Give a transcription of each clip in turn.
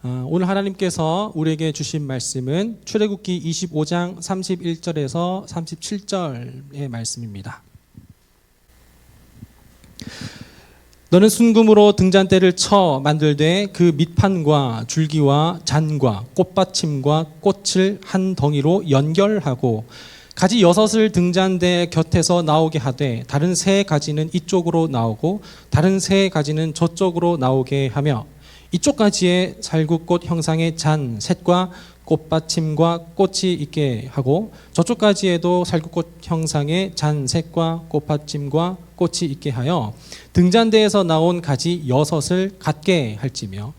오늘 하나님께서 우리에게 주신 말씀은 출애굽기 25장 31절에서 37절의 말씀입니다. 너는 순금으로 등잔대를 쳐 만들되 그 밑판과 줄기와 잔과 꽃받침과 꽃을 한 덩이로 연결하고 가지 6을 등잔대 곁에서 나오게 하되 다른 3가지는 이쪽으로 나오고 다른 3가지는 저쪽으로 나오게 하며 이쪽 가지에 살구꽃 형상의 잔 셋과 꽃받침과 꽃이 있게 하고 저쪽 가지에도 살구꽃 형상의 잔 셋과 꽃받침과 꽃이 있게 하여 등잔대에서 나온 가지 6을 갖게 할지며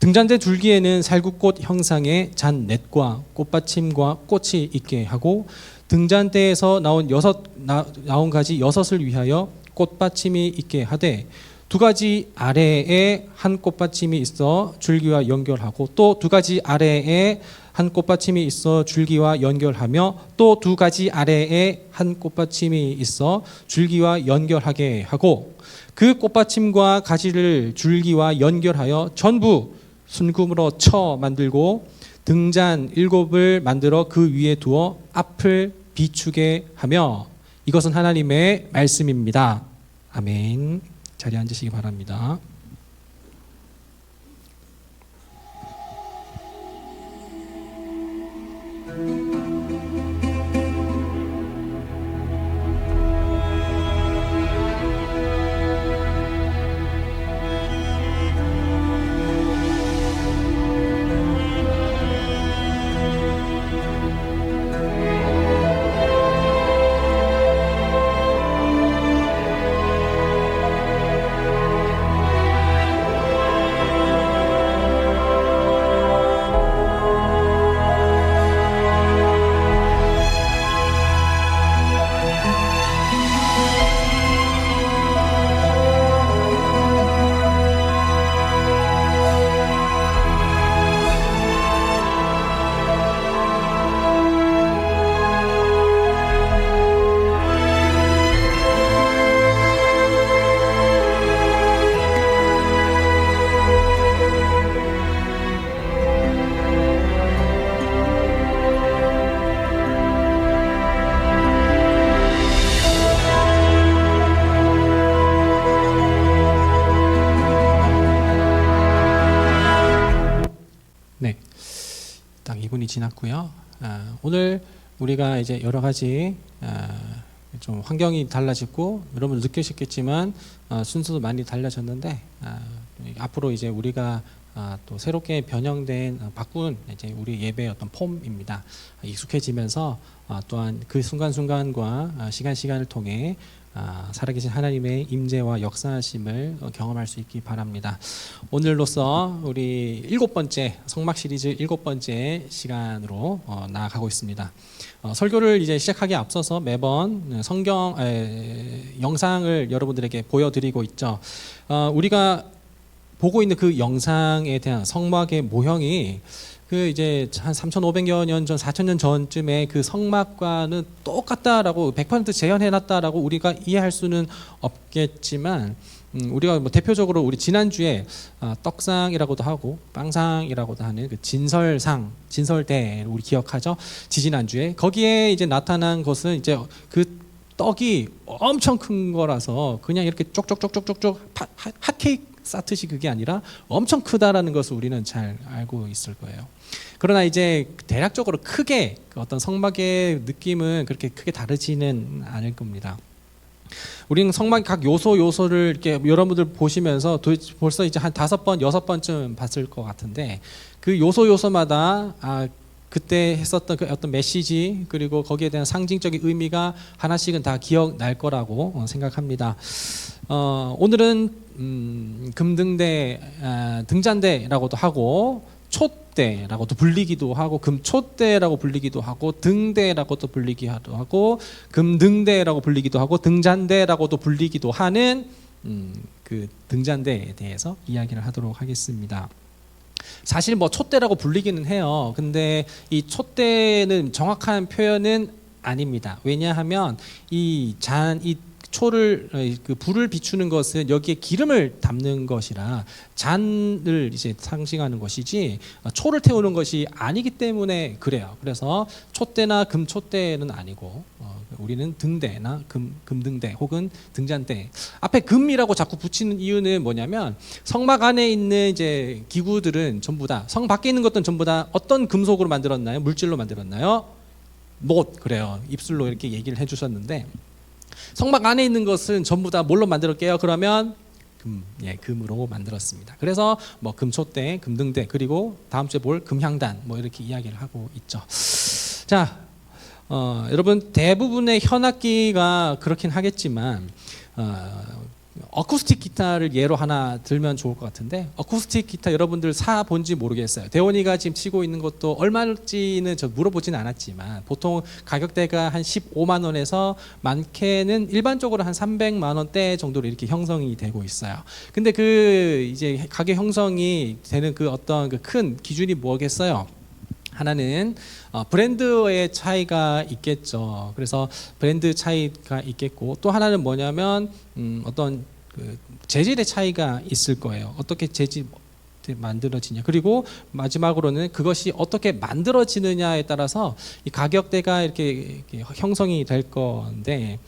등잔대 줄기에는 살구꽃 형상의 잔 넷과 꽃받침과 꽃이 있게 하고 등잔대에서 나온 가지 6을 위하여 꽃받침이 있게 하되 2가지 아래에 한 꽃받침이 있어 줄기와 연결하고 또 2가지 아래에 한 꽃받침이 있어 줄기와 연결하며 또 2가지 아래에 한 꽃받침이 있어 줄기와 연결하게 하고 그 꽃받침과 가지를 줄기와 연결하여 전부 순금으로 쳐 만들고 등잔 7을 만들어 그 위에 두어 앞을 비추게 하며 이것은 하나님의 말씀입니다. 아멘. 자리에 앉으시기 바랍니다. 네, 딱 2분이 지났고요. 오늘 우리가 이제 여러 가지 좀 환경이 달라졌고 여러분 느끼셨겠지만 순서도 많이 달라졌는데 앞으로 이제 우리가 또 새롭게 변형된 바꾼 이제 우리 예배의 어떤 폼입니다. 익숙해지면서 또한 그 순간순간과 시간을 통해 살아계신 하나님의 임재와 역사하심을 경험할 수 있기 바랍니다. 오늘로써 우리 7번째 성막 시리즈 7번째 시간으로 나아가고 있습니다. 설교를 이제 시작하기에 앞서서 매번 성경 영상을 여러분들에게 보여드리고 있죠. 우리가 보고 있는 그 영상에 대한 성막의 모형이 그 이제 한 3,500여 년 전, 4,000년 전쯤에 그 성막과는 똑같다라고 100% 재현해놨다라고 우리가 이해할 수는 없겠지만 우리가 뭐 대표적으로 우리 지난주에 떡상이라고도 하고 빵상이라고도 하는 그 진설대 우리 기억하죠? 지지난주에 거기에 이제 나타난 것은 이제 그 떡이 엄청 큰 거라서 그냥 이렇게 쪽쪽쪽쪽쪽쪽 핫케이크 쌓듯이 그게 아니라 엄청 크다라는 것을 우리는 잘 알고 있을 거예요. 그러나 이제 대략적으로 크게 어떤 성막의 느낌은 그렇게 크게 다르지는 않을 겁니다. 우리는 성막 각 요소를 이렇게 여러분들 보시면서 벌써 이제 한 5번, 6번쯤 봤을 것 같은데 그 요소마다 그때 했었던 그 어떤 메시지 그리고 거기에 대한 상징적인 의미가 하나씩은 다 기억날 거라고 생각합니다. 오늘은 금등대, 등잔대라고도 하고 촛대라고도 불리기도 하고 금촛대라고 불리기도 하고 등대라고도 불리기도 하고 금등대라고 불리기도 하고 등잔대라고도 불리기도 하는 그 등잔대에 대해서 이야기를 하도록 하겠습니다. 사실 뭐 촛대라고 불리기는 해요. 근데 이 촛대는 정확한 표현은 아닙니다. 왜냐하면 이 초를 그 불을 비추는 것은 여기에 기름을 담는 것이라 잔을 이제 상징하는 것이지 초를 태우는 것이 아니기 때문에 그래요. 그래서 촛대나 금촛대는 아니고 우리는 등대나 금등대 혹은 등잔대 앞에 금이라고 자꾸 붙이는 이유는 뭐냐면 성막 안에 있는 이제 기구들은 전부 다 성 밖에 있는 것들은 전부 다 어떤 금속으로 만들었나요? 물질로 만들었나요? 못 그래요. 입술로 이렇게 얘기를 해주셨는데 성막 안에 있는 것은 전부 다 뭘로 만들었게요? 그러면 금으로 만들었습니다. 그래서 뭐 금촛대, 금등대 그리고 다음 주에 볼 금향단 뭐 이렇게 이야기를 하고 있죠. 자, 여러분 대부분의 현악기가 그렇긴 하겠지만 어쿠스틱 기타를 예로 하나 들면 좋을 것 같은데 어쿠스틱 기타 여러분들 사 본지 모르겠어요. 대원이가 지금 치고 있는 것도 얼마일지는 저 물어보지는 않았지만 보통 가격대가 한 15만 원에서 많게는 일반적으로 한 300만 원대 정도로 이렇게 형성이 되고 있어요. 근데 그 이제 가격 형성이 되는 그 어떤 그 큰 기준이 뭐겠어요? 하나는 브랜드의 차이가 있겠죠. 그래서 브랜드 차이가 있겠고 또 하나는 뭐냐면 어떤 그 재질의 차이가 있을 거예요. 어떻게 재질 만들어지냐. 그리고 마지막으로는 그것이 어떻게 만들어지느냐에 따라서 이 가격대가 이렇게 형성이 될 건데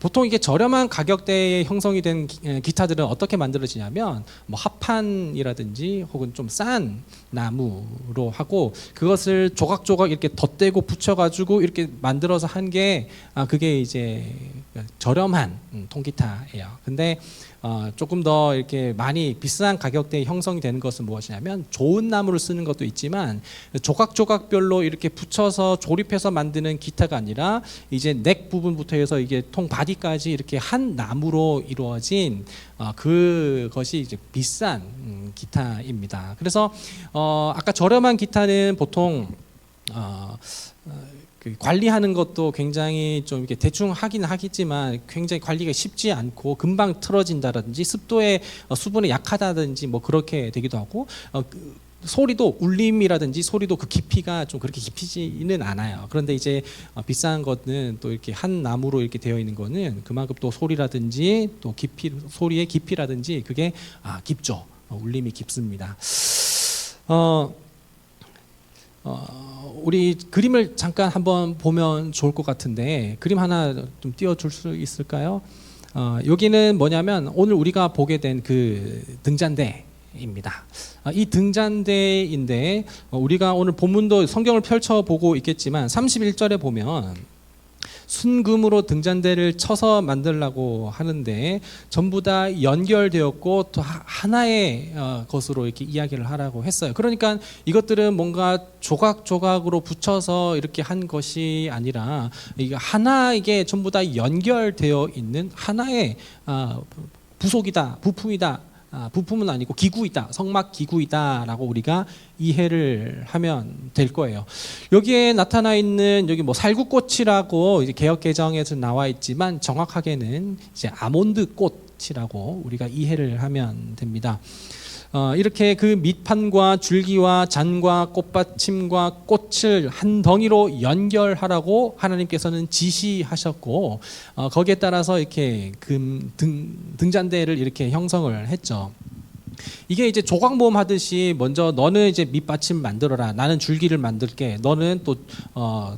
보통 이게 저렴한 가격대에 형성이 된 기타들은 어떻게 만들어지냐면 뭐 합판이라든지 혹은 좀 싼 나무로 하고 그것을 조각조각 이렇게 덧대고 붙여가지고 이렇게 만들어서 한 게 그게 이제 저렴한 통기타예요. 근데 조금 더 이렇게 많이 비싼 가격대에 형성이 되는 것은 무엇이냐면 좋은 나무를 쓰는 것도 있지만 조각조각별로 이렇게 붙여서 조립해서 만드는 기타가 아니라 이제 넥 부분부터 해서 이게 통 바디까지 이렇게 한 나무로 이루어진 그것이 이제 비싼 기타입니다. 그래서 아까 저렴한 기타는 보통 그 관리하는 것도 굉장히 좀 이렇게 대충 하긴 하겠지만 굉장히 관리가 쉽지 않고 금방 틀어진다든지 습도에 수분이 약하다든지 뭐 그렇게 되기도 하고 소리도 울림이라든지 소리도 그 깊이가 좀 그렇게 깊이지는 않아요. 그런데 이제 비싼 거는 또 이렇게 한 나무로 이렇게 되어 있는 거는 그만큼 또 소리라든지 또 깊이 소리의 깊이라든지 그게 깊죠. 울림이 깊습니다. 우리 그림을 잠깐 한번 보면 좋을 것 같은데 그림 하나 좀 띄워줄 수 있을까요? 여기는 뭐냐면 오늘 우리가 보게 된 그 등잔대입니다. 이 등잔대인데 우리가 오늘 본문도 성경을 펼쳐보고 있겠지만 31절에 보면 순금으로 등잔대를 쳐서 만들려고 하는데 전부 다 연결되었고 또 하나의 것으로 이렇게 이야기를 하라고 했어요. 그러니까 이것들은 뭔가 조각조각으로 붙여서 이렇게 한 것이 아니라 이게 하나 이게 전부 다 연결되어 있는 하나의 부속이다, 부품이다. 부품은 아니고 기구이다, 성막 기구이다라고 우리가 이해를 하면 될 거예요. 여기에 나타나 있는 여기 뭐 살구꽃이라고 이제 개역 개정에서 나와 있지만 정확하게는 이제 아몬드 꽃이라고 우리가 이해를 하면 됩니다. 이렇게 그 밑판과 줄기와 잔과 꽃받침과 꽃을 한 덩이로 연결하라고 하나님께서는 지시하셨고 거기에 따라서 이렇게 등잔대를 이렇게 형성을 했죠. 이게 이제 조각 모음 하듯이 먼저 너는 이제 밑받침 만들어라. 나는 줄기를 만들게. 너는 또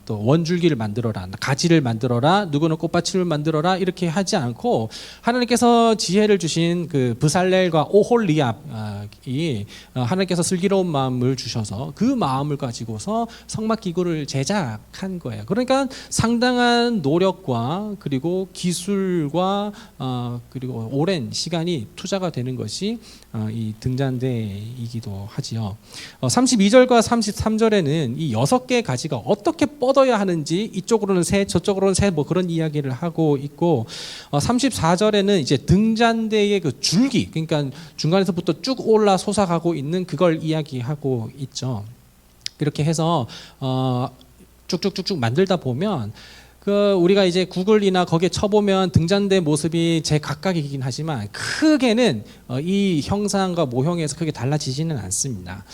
원줄기를 만들어라. 가지를 만들어라. 누구는 꽃받침을 만들어라. 이렇게 하지 않고 하나님께서 지혜를 주신 그 브살렐과 오홀리압이 하나님께서 슬기로운 마음을 주셔서 그 마음을 가지고서 성막 기구를 제작한 거예요. 그러니까 상당한 노력과 그리고 기술과 그리고 오랜 시간이 투자가 되는 것이 이 등잔대이기도 하지요. 32절과 33절에는 이 6개의 가지가 어떻게 뻗어야 하는지 이쪽으로는 새 저쪽으로는 새 뭐 그런 이야기를 하고 있고 34절에는 이제 등잔대의 그 줄기 그러니까 중간에서부터 쭉 올라 솟아가고 있는 그걸 이야기하고 있죠. 이렇게 해서 쭉쭉쭉쭉 만들다 보면 우리가 이제 구글이나 거기에 쳐보면 등잔대 모습이 제각각이긴 하지만 크게는 이 형상과 모형에서 크게 달라지지는 않습니다.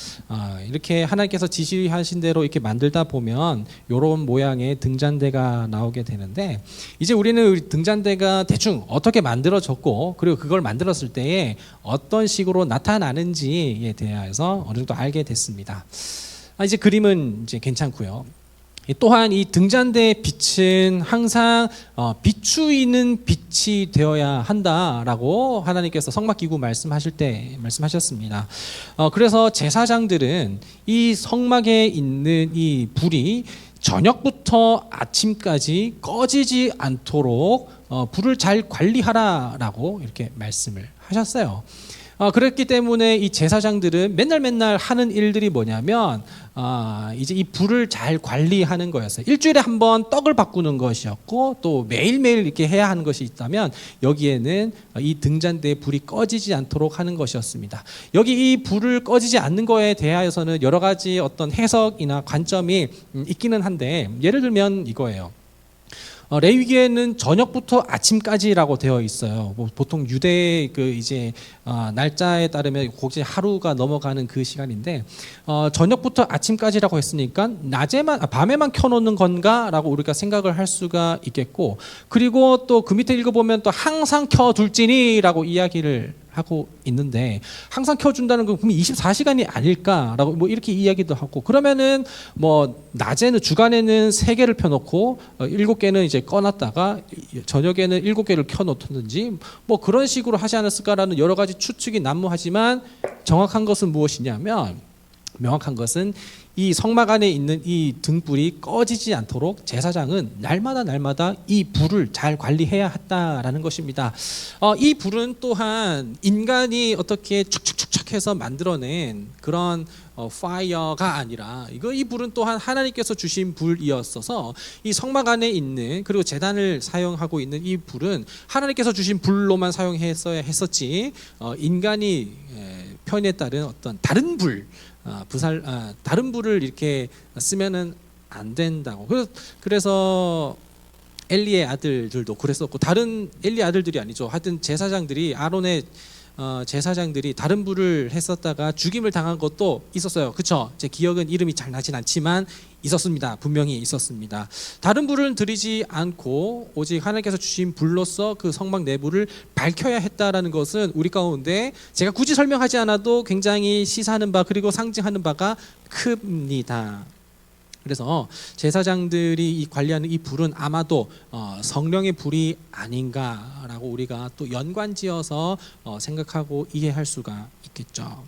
이렇게 하나님께서 지시하신 대로 이렇게 만들다 보면 이런 모양의 등잔대가 나오게 되는데, 이제 우리는 등잔대가 대충 어떻게 만들어졌고 그리고 그걸 만들었을 때에 어떤 식으로 나타나는지에 대해서 어느 정도 알게 됐습니다. 이제 그림은 이제 괜찮고요. 또한 이 등잔대의 빛은 항상 비추이는 빛이 되어야 한다라고 하나님께서 성막기구 말씀하실 때 말씀하셨습니다. 그래서 제사장들은 이 성막에 있는 이 불이 저녁부터 아침까지 꺼지지 않도록 불을 잘 관리하라라고 이렇게 말씀을 하셨어요. 그렇기 때문에 이 제사장들은 맨날 하는 일들이 뭐냐면 이제 이 불을 잘 관리하는 거였어요. 일주일에 한 번 떡을 바꾸는 것이었고, 또 매일매일 이렇게 해야 하는 것이 있다면 여기에는 이 등잔대에 불이 꺼지지 않도록 하는 것이었습니다. 여기 이 불을 꺼지지 않는 거에 대하여서는 여러 가지 어떤 해석이나 관점이 있기는 한데, 예를 들면 이거예요. 레위기에는 저녁부터 아침까지라고 되어 있어요. 보통 유대 이제 날짜에 따르면 혹시 하루가 넘어가는 그 시간인데, 저녁부터 아침까지라고 했으니까 밤에만 켜놓는 건가라고 우리가 생각을 할 수가 있겠고, 그리고 또 그 밑에 읽어보면 또 항상 켜둘지니라고 이야기를 하고 있는데, 항상 켜준다는 건 그럼 24시간이 아닐까라고 뭐 이렇게 이야기도 하고, 그러면은 뭐 낮에는 주간에는 3개를 펴놓고 7개는 이제 꺼놨다가 저녁에는 7개를 켜놓든지 뭐 그런 식으로 하지 않았을까라는 여러 가지 추측이 난무하지만, 정확한 것은 무엇이냐면, 명확한 것은 이 성막 안에 있는 이 등불이 꺼지지 않도록 제사장은 날마다 이 불을 잘 관리해야 했다라는 것입니다. 이 불은 또한 인간이 어떻게 축축축축 해서 만들어낸 그런 파이어가 아니라, 이 불은 또한 하나님께서 주신 불이었어서, 이 성막 안에 있는, 그리고 제단을 사용하고 있는 이 불은 하나님께서 주신 불로만 사용했어야 했었지, 인간이 편에 따른 어떤 다른 불, 다른 불을 이렇게 쓰면은 안 된다고. 그래서 엘리의 아들들도 그랬었고, 다른 엘리의 아들들이 아니죠. 하여튼 제사장들이, 아론의 제사장들이 다른 불을 했었다가 죽임을 당한 것도 있었어요. 그렇죠? 제 기억은 이름이 잘 나진 않지만 있었습니다. 분명히 있었습니다. 다른 불을 들이지 않고 오직 하나님께서 주신 불로서 그 성막 내부를 밝혀야 했다라는 것은 우리 가운데 제가 굳이 설명하지 않아도 굉장히 시사하는 바, 그리고 상징하는 바가 큽니다. 그래서 제사장들이 관리하는 이 불은 아마도 성령의 불이 아닌가라고 우리가 또 연관지어서 생각하고 이해할 수가 있겠죠.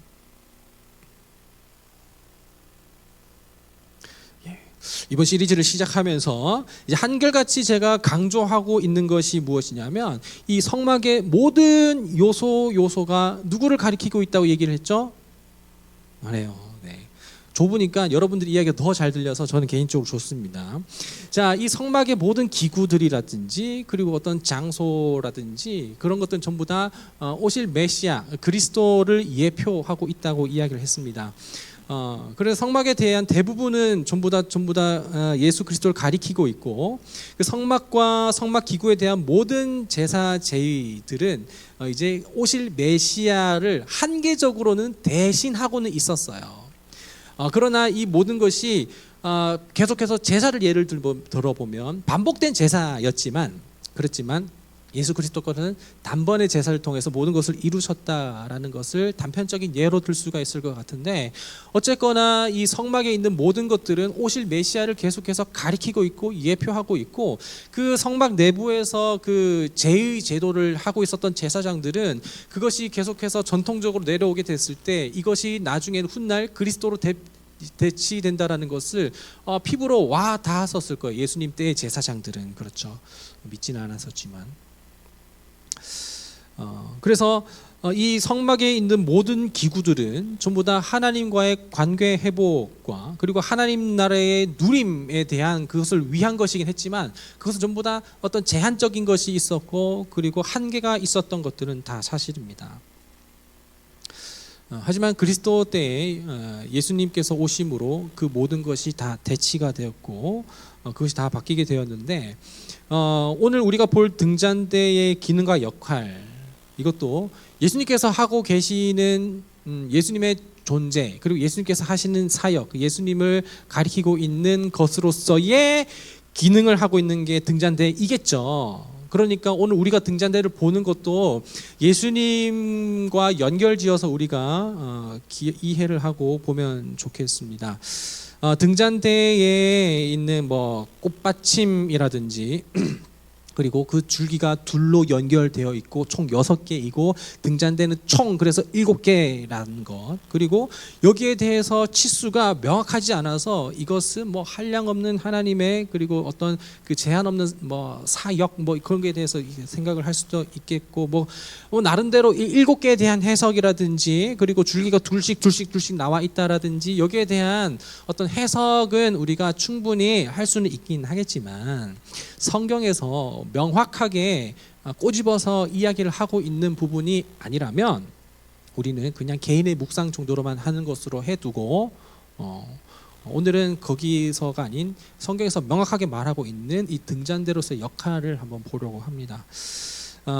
이번 시리즈를 시작하면서 이제 한결같이 제가 강조하고 있는 것이 무엇이냐면, 이 성막의 모든 요소가 누구를 가리키고 있다고 얘기를 했죠? 말해요. 좁으니까 여러분들이 이야기가 더 잘 들려서 저는 개인적으로 좋습니다. 자, 이 성막의 모든 기구들이라든지 그리고 어떤 장소라든지 그런 것들은 전부 다 오실 메시아 그리스도를 예표하고 있다고 이야기를 했습니다. 그래서 성막에 대한 대부분은 전부 다 예수 그리스도를 가리키고 있고, 그 성막과 성막 기구에 대한 모든 제사 제의들은 이제 오실 메시아를 한계적으로는 대신하고는 있었어요. 그러나 이 모든 것이 계속해서 제사를 예를 들어보면 반복된 제사였지만, 그렇지만 예수 그리스도께서는 단번에 제사를 통해서 모든 것을 이루셨다라는 것을 단편적인 예로 들 수가 있을 것 같은데, 어쨌거나 이 성막에 있는 모든 것들은 오실 메시아를 계속해서 가리키고 있고 예표하고 있고, 그 성막 내부에서 그 제의 제도를 하고 있었던 제사장들은 그것이 계속해서 전통적으로 내려오게 됐을 때 이것이 나중에는 훗날 그리스도로 대치된다라는 것을 피부로 와 닿았었을 거예요. 예수님 때의 제사장들은. 그렇죠. 믿지는 않았었지만. 그래서 이 성막에 있는 모든 기구들은 전부 다 하나님과의 관계 회복과 그리고 하나님 나라의 누림에 대한 그것을 위한 것이긴 했지만, 그것은 전부 다 어떤 제한적인 것이 있었고 그리고 한계가 있었던 것들은 다 사실입니다. 하지만 그리스도 때에 예수님께서 오심으로 그 모든 것이 다 대치가 되었고 그것이 다 바뀌게 되었는데 오늘 우리가 볼 등잔대의 기능과 역할, 이것도 예수님께서 하고 계시는 예수님의 존재, 그리고 예수님께서 하시는 사역, 예수님을 가리키고 있는 것으로서의 기능을 하고 있는 게 등잔대이겠죠. 그러니까 오늘 우리가 등잔대를 보는 것도 예수님과 연결지어서 우리가 이해를 하고 보면 좋겠습니다. 등잔대에 있는 뭐 꽃받침이라든지 그리고 그 줄기가 둘로 연결되어 있고 총 6개이고 등잔대는 총 그래서 7개라는 것, 그리고 여기에 대해서 치수가 명확하지 않아서 이것은 뭐 한량 없는 하나님의 그리고 어떤 그 제한 없는 뭐 사역 뭐 그런 거에 대해서 생각을 할 수도 있겠고 뭐 나름대로 7개에 대한 해석이라든지 그리고 줄기가 둘씩 나와 있다라든지 여기에 대한 어떤 해석은 우리가 충분히 할 수는 있긴 하겠지만 성경에서 명확하게 꼬집어서 이야기를 하고 있는 부분이 아니라면 우리는 그냥 개인의 묵상 정도로만 하는 것으로 해두고 오늘은 거기서가 아닌 성경에서 명확하게 말하고 있는 이 등잔대로서의 역할을 한번 보려고 합니다.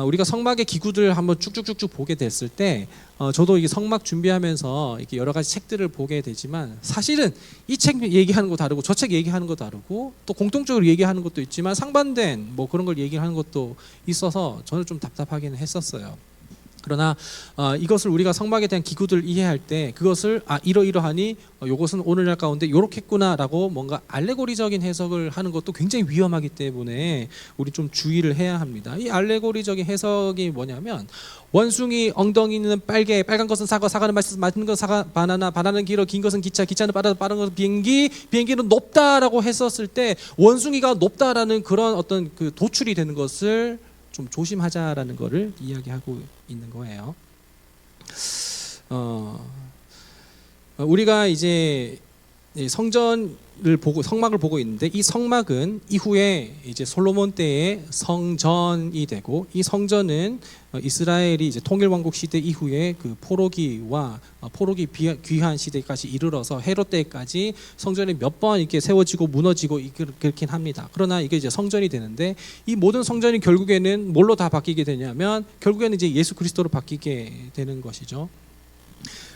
우리가 성막의 기구들 한번 쭉쭉쭉쭉 보게 됐을 때 저도 이 성막 준비하면서 이렇게 여러 가지 책들을 보게 되지만 사실은 이 책 얘기하는 거 다르고 저 책 얘기하는 거 다르고 또 공통적으로 얘기하는 것도 있지만 상반된 뭐 그런 걸 얘기하는 것도 있어서 저는 좀 답답하기는 했었어요. 그러나 이것을 우리가 성막에 대한 기구들을 이해할 때 그것을 이러이러하니 이것은 오늘날 가운데 이렇겠구나라고 뭔가 알레고리적인 해석을 하는 것도 굉장히 위험하기 때문에 우리 좀 주의를 해야 합니다. 이 알레고리적인 해석이 뭐냐면 원숭이 엉덩이는 빨간 것은 사과, 사과는 맛있어서 맛있는 것은 사과, 바나나는 길어, 긴 것은 기차, 기차는 빠른 것은 비행기, 비행기는 높다라고 했었을 때 원숭이가 높다라는 그런 어떤 그 도출이 되는 것을 좀 조심하자라는 것을 이야기하고 있는 거예요. 우리가 이제 성전을 보고 성막을 보고 있는데 이 성막은 이후에 이제 솔로몬 때의 성전이 되고 이 성전은 이스라엘이 이제 통일왕국 시대 이후에 그 포로기 귀환 시대까지 이르러서 헤롯 때까지 성전이 몇 번 이렇게 세워지고 무너지고 그렇긴 합니다. 그러나 이게 이제 성전이 되는데 이 모든 성전이 결국에는 뭘로 다 바뀌게 되냐면 결국에는 이제 예수 그리스도로 바뀌게 되는 것이죠.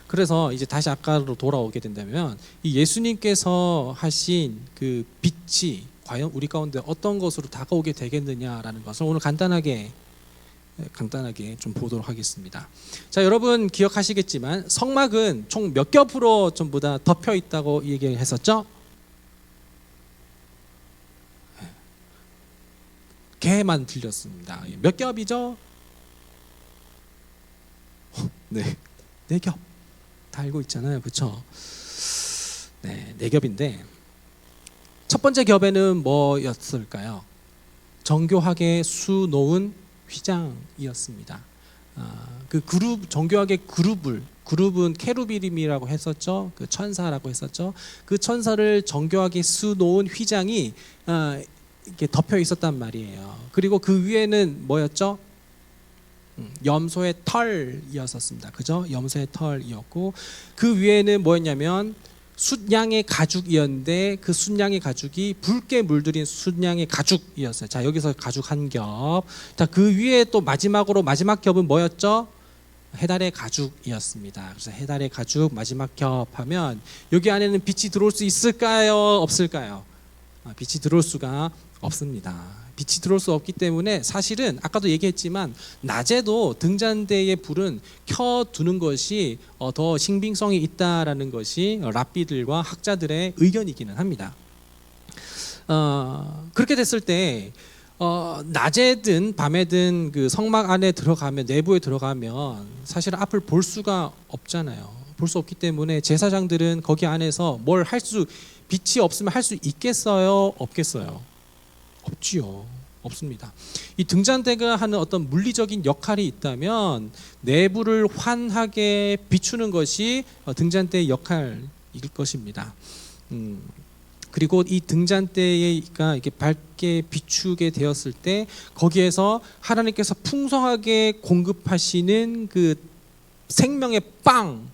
그래서 이제 다시 아까로 돌아오게 된다면 이 예수님께서 하신 그 빛이 과연 우리 가운데 어떤 것으로 다가오게 되겠느냐라는 것을 오늘 간단하게 좀 보도록 하겠습니다. 자, 여러분 기억하시겠지만 성막은 총 몇 겹으로 전부 다 덮여 있다고 얘기했었죠? 개만 들렸습니다. 몇 겹이죠? 네, 4겹. 다 알고 있잖아요, 그렇죠? 네, 4겹인데 첫 번째 겹에는 뭐였을까요? 정교하게 수놓은 휘장이었습니다. 그 정교하게 그룹은 케루비림이라고 했었죠. 그 천사라고 했었죠. 그 천사를 정교하게 수놓은 휘장이 이렇게 덮여 있었단 말이에요. 그리고 그 위에는 뭐였죠? 염소의 털이었습니다. 그죠? 염소의 털이었고 그 위에는 뭐였냐면 숫양의 가죽이었는데 그 숫양의 가죽이 붉게 물들인 숫양의 가죽이었어요. 자, 여기서 가죽 한 겹. 자, 그 위에 또 마지막 겹은 뭐였죠? 해달의 가죽이었습니다. 그래서 해달의 가죽 마지막 겹 하면 여기 안에는 빛이 들어올 수 있을까요? 없을까요? 빛이 들어올 수가 없습니다. 빛이 들어올 수 없기 때문에 사실은 아까도 얘기했지만 낮에도 등잔대의 불은 켜두는 것이 더 신빙성이 있다라는 것이 랍비들과 학자들의 의견이기는 합니다. 그렇게 됐을 때 낮에든 밤에든 그 성막 안에 들어가면 내부에 들어가면 사실 앞을 볼 수가 없잖아요. 볼 수 없기 때문에 제사장들은 거기 안에서 빛이 없으면 할 수 있겠어요? 없겠어요? 없지요. 없습니다. 이 등잔대가 하는 어떤 물리적인 역할이 있다면 내부를 환하게 비추는 것이 등잔대의 역할일 것입니다. 그리고 이 등잔대가 이렇게 밝게 비추게 되었을 때 거기에서 하나님께서 풍성하게 공급하시는 그 생명의 빵,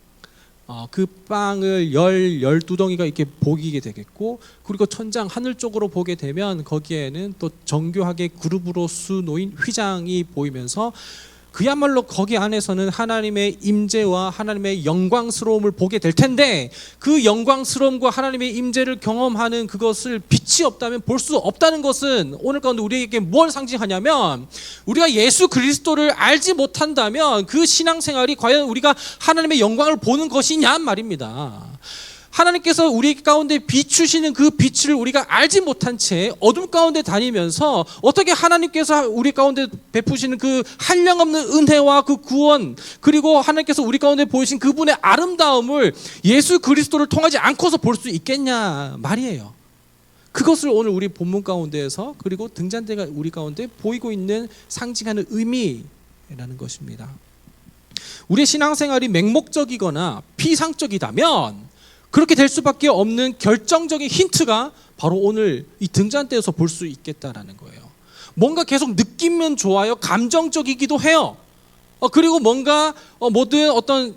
그 빵을 12덩이가 이렇게 보이게 되겠고, 그리고 천장 하늘 쪽으로 보게 되면 거기에는 또 정교하게 그룹으로 수놓인 휘장이 보이면서 그야말로 거기 안에서는 하나님의 임재와 하나님의 영광스러움을 보게 될 텐데, 그 영광스러움과 하나님의 임재를 경험하는 그것을 빛이 없다면 볼 수 없다는 것은 오늘 가운데 우리에게 뭘 상징하냐면, 우리가 예수 그리스도를 알지 못한다면 그 신앙생활이 과연 우리가 하나님의 영광을 보는 것이냐 말입니다. 하나님께서 우리 가운데 비추시는 그 빛을 우리가 알지 못한 채 어둠 가운데 다니면서 어떻게 하나님께서 우리 가운데 베푸시는 그 한량없는 은혜와 그 구원, 그리고 하나님께서 우리 가운데 보이신 그분의 아름다움을 예수 그리스도를 통하지 않고서 볼 수 있겠냐 말이에요. 그것을 오늘 우리 본문 가운데에서, 그리고 등잔대가 우리 가운데 보이고 있는 상징하는 의미라는 것입니다. 우리의 신앙생활이 맹목적이거나 피상적이다면 그렇게 될 수밖에 없는 결정적인 힌트가 바로 오늘 이 등잔대에서 볼 수 있겠다라는 거예요. 뭔가 계속 느끼면 좋아요. 감정적이기도 해요. 그리고 뭔가 모든 어떤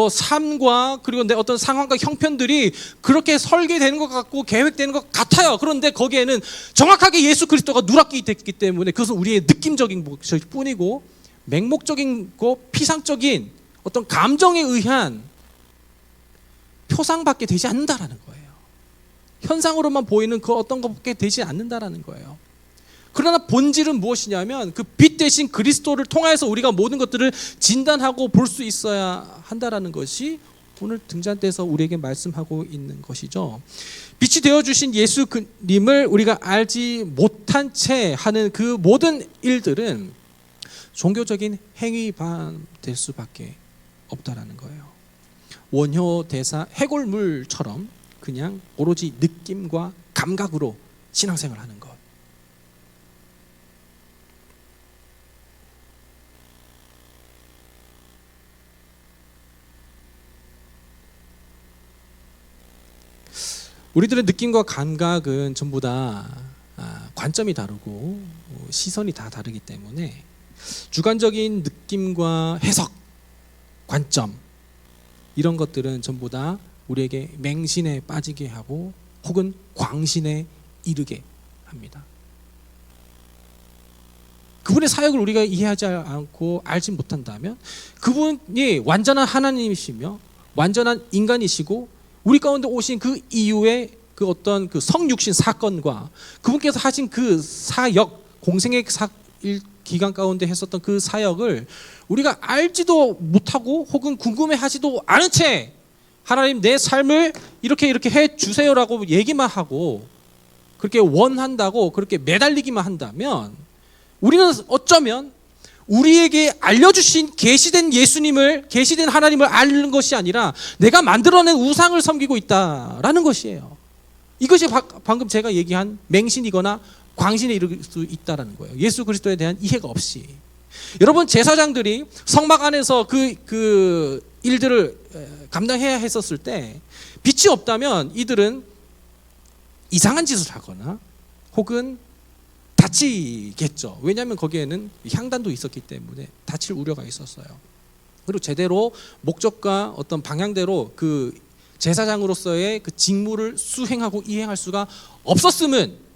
삶과 그리고 내 어떤 상황과 형편들이 그렇게 설계되는 것 같고 계획되는 것 같아요. 그런데 거기에는 정확하게 예수 그리스도가 누락이 됐기 때문에 그것은 우리의 느낌적인 것일 뿐이고, 맹목적인 거, 피상적인 어떤 감정에 의한 표상밖에 되지 않는다라는 거예요. 현상으로만 보이는 그 어떤 것밖에 되지 않는다라는 거예요. 그러나 본질은 무엇이냐면 그 빛 대신 그리스도를 통해서 우리가 모든 것들을 진단하고 볼 수 있어야 한다라는 것이 오늘 등잔대에서 우리에게 말씀하고 있는 것이죠. 빛이 되어주신 예수님을 우리가 알지 못한 채 하는 그 모든 일들은 종교적인 행위만 될 수밖에 없다라는 거예요. 원효 대사 해골물처럼 그냥 오로지 느낌과 감각으로 신앙생활을 하는 것. 우리들의 느낌과 감각은 전부 다 관점이 다르고 시선이 다 다르기 때문에 주관적인 느낌과 해석, 관점, 이런 것들은 전부 다 우리에게 맹신에 빠지게 하고 혹은 광신에 이르게 합니다. 그분의 사역을 우리가 이해하지 않고 알지 못한다면 그분이 완전한 하나님이시며 완전한 인간이시고 우리 가운데 오신 그 이후에 그 어떤 그 성육신 사건과 그분께서 하신 그 사역, 공생의 기간 가운데 했었던 그 사역을 우리가 알지도 못하고 혹은 궁금해하지도 않은 채 하나님 내 삶을 이렇게 해주세요라고 얘기만 하고 그렇게 원한다고 그렇게 매달리기만 한다면 우리는 어쩌면 우리에게 알려주신 계시된 예수님을, 계시된 하나님을 아는 것이 아니라 내가 만들어낸 우상을 섬기고 있다라는 것이에요. 이것이 방금 제가 얘기한 맹신이거나 광신에 이를 수 있다는 거예요. 예수 그리스도에 대한 이해가 없이. 여러분, 제사장들이 성막 안에서 그 일들을 감당해야 했었을 때 빛이 없다면 이들은 이상한 짓을 하거나 혹은 다치겠죠. 왜냐하면 거기에는 향단도 있었기 때문에 다칠 우려가 있었어요. 그리고 제대로 목적과 어떤 방향대로 그 제사장으로서의 그 직무를 수행하고 이행할 수가 없었음은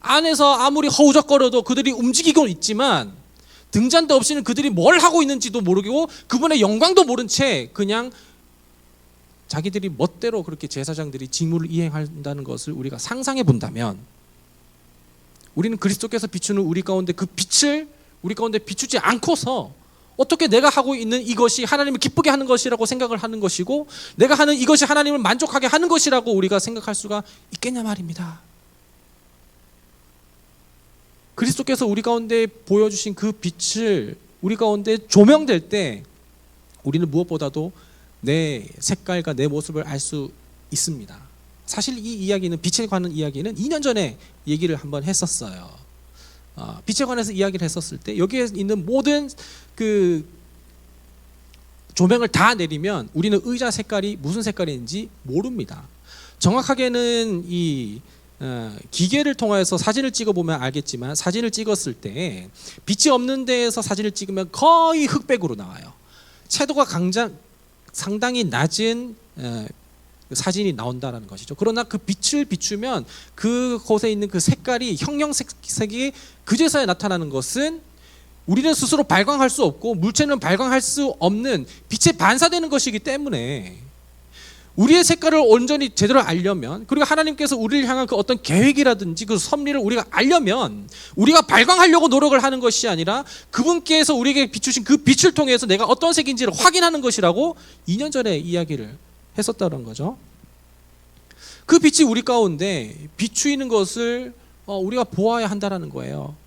안에서 아무리 허우적거려도 그들이 움직이고 있지만 등잔대 없이는 그들이 뭘 하고 있는지도 모르고 그분의 영광도 모른 채 그냥 자기들이 멋대로 그렇게 제사장들이 직무를 이행한다는 것을 우리가 상상해 본다면 우리는 그리스도께서 비추는 우리 가운데 그 빛을 우리 가운데 비추지 않고서 어떻게 내가 하고 있는 이것이 하나님을 기쁘게 하는 것이라고 생각을 하는 것이고 내가 하는 이것이 하나님을 만족하게 하는 것이라고 우리가 생각할 수가 있겠냐 말입니다. 그리스도께서 우리 가운데 보여주신 그 빛을 우리 가운데 조명될 때 우리는 무엇보다도 내 색깔과 내 모습을 알 수 있습니다. 사실 이 이야기는 빛에 관한 이야기는 2년 전에 얘기를 한번 했었어요. 빛에 관해서 이야기를 했었을 때 여기에 있는 모든 그 조명을 다 내리면 우리는 의자 색깔이 무슨 색깔인지 모릅니다. 정확하게는 이 기계를 통해서 사진을 찍어보면 알겠지만 사진을 찍었을 때 빛이 없는 데에서 사진을 찍으면 거의 흑백으로 나와요. 채도가 상당히 낮은 사진이 나온다라는 것이죠. 그러나 그 빛을 비추면 그곳에 있는 그 색깔이 형형색색이 그제서야 나타나는 것은 우리는 스스로 발광할 수 없고 물체는 발광할 수 없는 빛에 반사되는 것이기 때문에 우리의 색깔을 온전히 제대로 알려면, 그리고 하나님께서 우리를 향한 그 어떤 계획이라든지 그 섭리를 우리가 알려면 우리가 발광하려고 노력을 하는 것이 아니라 그분께서 우리에게 비추신 그 빛을 통해서 내가 어떤 색인지를 확인하는 것이라고 2년 전에 이야기를 했었다는 거죠. 그 빛이 우리 가운데 비추이는 것을 우리가 보아야 한다는 거예요.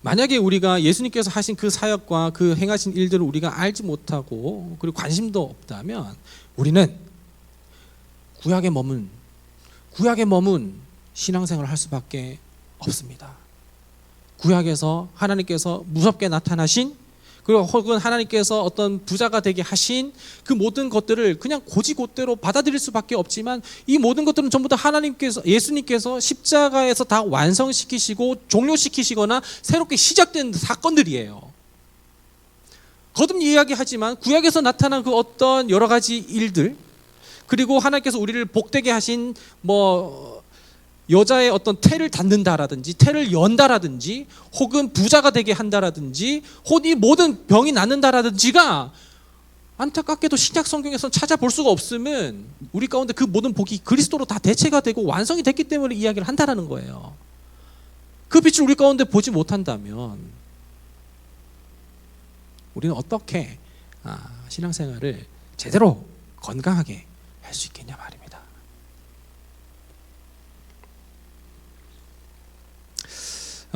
만약에 우리가 예수님께서 하신 그 사역과 그 행하신 일들을 우리가 알지 못하고 그리고 관심도 없다면 우리는 구약에 머문 신앙생활을 할 수밖에 없습니다. 구약에서 하나님께서 무섭게 나타나신, 그리고 혹은 하나님께서 어떤 부자가 되게 하신 그 모든 것들을 그냥 고지고대로 받아들일 수밖에 없지만, 이 모든 것들은 전부 다 하나님께서, 예수님께서 십자가에서 다 완성시키시고 종료시키시거나 새롭게 시작된 사건들이에요. 거듭 이야기하지만 구약에서 나타난 그 어떤 여러 가지 일들, 그리고 하나님께서 우리를 복되게 하신 여자의 어떤 태를 닫는다라든지 태를 연다라든지 혹은 부자가 되게 한다라든지 혹은 이 모든 병이 낫는다라든지가 안타깝게도 신약 성경에서는 찾아볼 수가 없으면 우리 가운데 그 모든 복이 그리스도로 다 대체가 되고 완성이 됐기 때문에 이야기를 한다라는 거예요. 그 빛을 우리 가운데 보지 못한다면 우리는 어떻게 신앙생활을 제대로 건강하게 할 수 있겠냐 말입니다.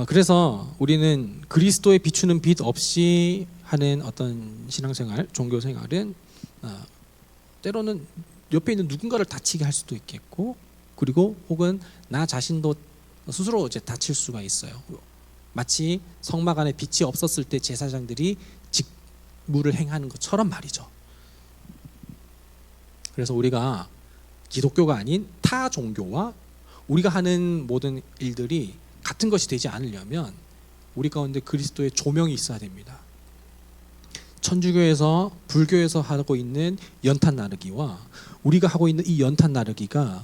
그래서 우리는 그리스도의 비추는 빛 없이 하는 어떤 신앙생활, 종교생활은 때로는 옆에 있는 누군가를 다치게 할 수도 있겠고, 그리고 혹은 나 자신도 스스로 이제 다칠 수가 있어요. 마치 성막 안에 빛이 없었을 때 제사장들이 직무를 행하는 것처럼 말이죠. 그래서 우리가 기독교가 아닌 타 종교와 우리가 하는 모든 일들이 같은 것이 되지 않으려면 우리 가운데 그리스도의 조명이 있어야 됩니다. 천주교에서 불교에서 하고 있는 연탄 나르기와 우리가 하고 있는 이 연탄 나르기가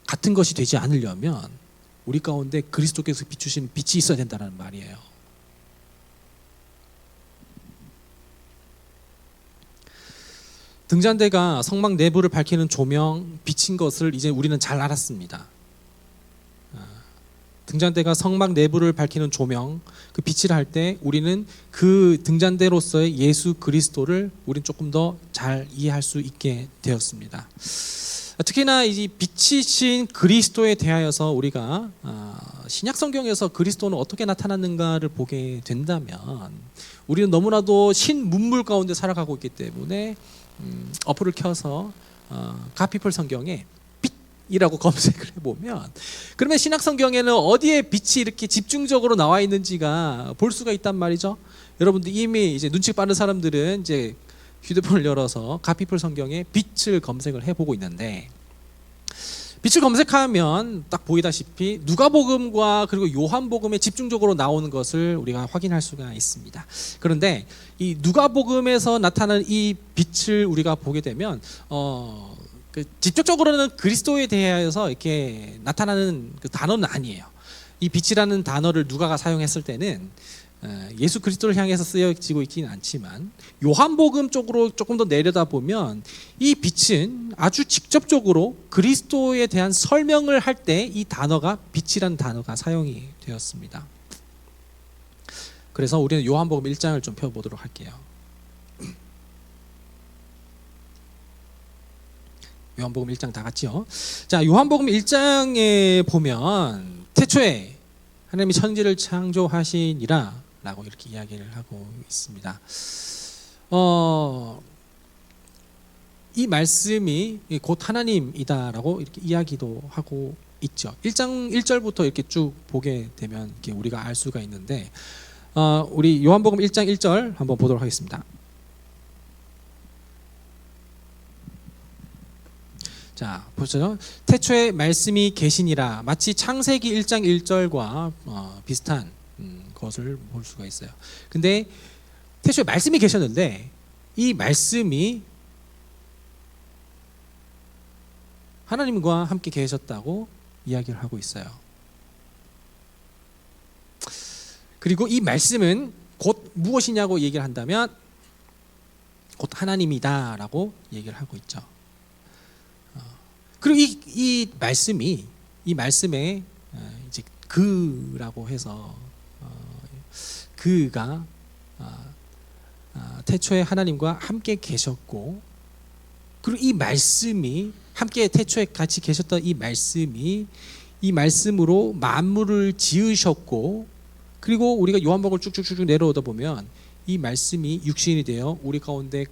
같은 것이 되지 않으려면 우리 가운데 그리스도께서 비추신 빛이 있어야 된다는 말이에요. 등잔대가 성막 내부를 밝히는 조명, 빛인 것을 이제 우리는 잘 알았습니다. 등잔대가 성막 내부를 밝히는 조명, 그 빛을 할 때 우리는 그 등잔대로서의 예수 그리스도를 우리는 조금 더 잘 이해할 수 있게 되었습니다. 특히나 이 빛이신 그리스도에 대하여서 우리가 신약 성경에서 그리스도는 어떻게 나타났는가를 보게 된다면 우리는 너무나도 신문물 가운데 살아가고 있기 때문에 어플을 켜서 가피플 성경에 이라고 검색을 해보면, 그러면 신약 성경에는 어디에 빛이 이렇게 집중적으로 나와 있는지가 볼 수가 있단 말이죠. 여러분들 이미 이제 눈치 빠른 사람들은 이제 휴대폰을 열어서 가피플 성경에 빛을 검색을 해보고 있는데, 빛을 검색하면 딱 보이다시피 누가복음과 그리고 요한복음에 집중적으로 나오는 것을 우리가 확인할 수가 있습니다. 그런데 이 누가복음에서 나타나는 이 빛을 우리가 보게 되면 직접적으로는 그리스도에 대해서 이렇게 나타나는 그 단어는 아니에요. 이 빛이라는 단어를 누가가 사용했을 때는 예수 그리스도를 향해서 쓰여지고 있지는 않지만 요한복음 쪽으로 조금 더 내려다보면 이 빛은 아주 직접적으로 그리스도에 대한 설명을 할 때 이 단어가 빛이라는 단어가 사용이 되었습니다. 그래서 우리는 요한복음 1장을 좀 펴보도록 할게요. 요한복음 1장 다 같이요. 자, 요한복음 1장에 보면 태초에 하나님이 천지를 창조하시니라 라고 이렇게 이야기를 하고 있습니다. 이 말씀이 곧 하나님이다라고 이렇게 이야기도 하고 있죠. 1장 1절부터 이렇게 쭉 보게 되면 이렇게 우리가 알 수가 있는데, 우리 요한복음 1장 1절 한번 보도록 하겠습니다. 자, 보시죠. 태초에 말씀이 계시니라. 마치 창세기 1장 1절과 비슷한 것을 볼 수가 있어요. 근데 태초에 말씀이 계셨는데 이 말씀이 하나님과 함께 계셨다고 이야기를 하고 있어요. 그리고 이 말씀은 곧 무엇이냐고 얘기를 한다면 곧 하나님이다라고 얘기를 하고 있죠. 그리고 이 말씀에 이제 그라고 해서 그가 태초에 하나님과 함께 계셨고, 그리고 이 말씀이 함께 태초에 같이 계셨던 이 말씀으로 만물을 지으셨고, 그리고 우리가 요한복음을 쭉쭉쭉 내려오다 보면 이 말씀이 육신이 되어 우리 가운데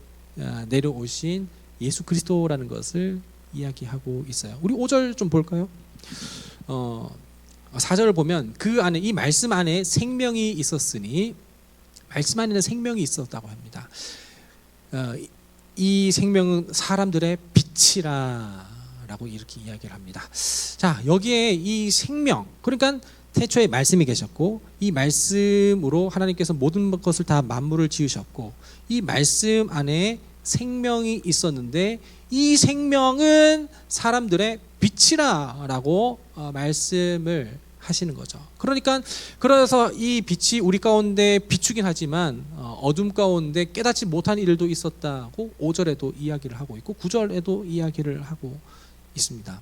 내려오신 예수 그리스도라는 것을 이야기하고 있어요. 우리 5절 좀 볼까요? 4절을 보면 그 안에, 이 말씀 안에 생명이 있었으니, 말씀 안에는 생명이 있었다고 합니다. 이 생명은 사람들의 빛이라고 이렇게 이야기를 합니다. 자, 여기에 이 생명, 그러니까 태초에 말씀이 계셨고, 이 말씀으로 하나님께서 모든 것을 다 만물을 지으셨고, 이 말씀 안에 생명이 있었는데 이 생명은 사람들의 빛이라고 말씀을 하시는 거죠. 그러니까 그래서 이 빛이 우리 가운데 비추긴 하지만 어둠 가운데 깨닫지 못한 일도 있었다고 5절에도 이야기를 하고 있고 9절에도 이야기를 하고 있습니다.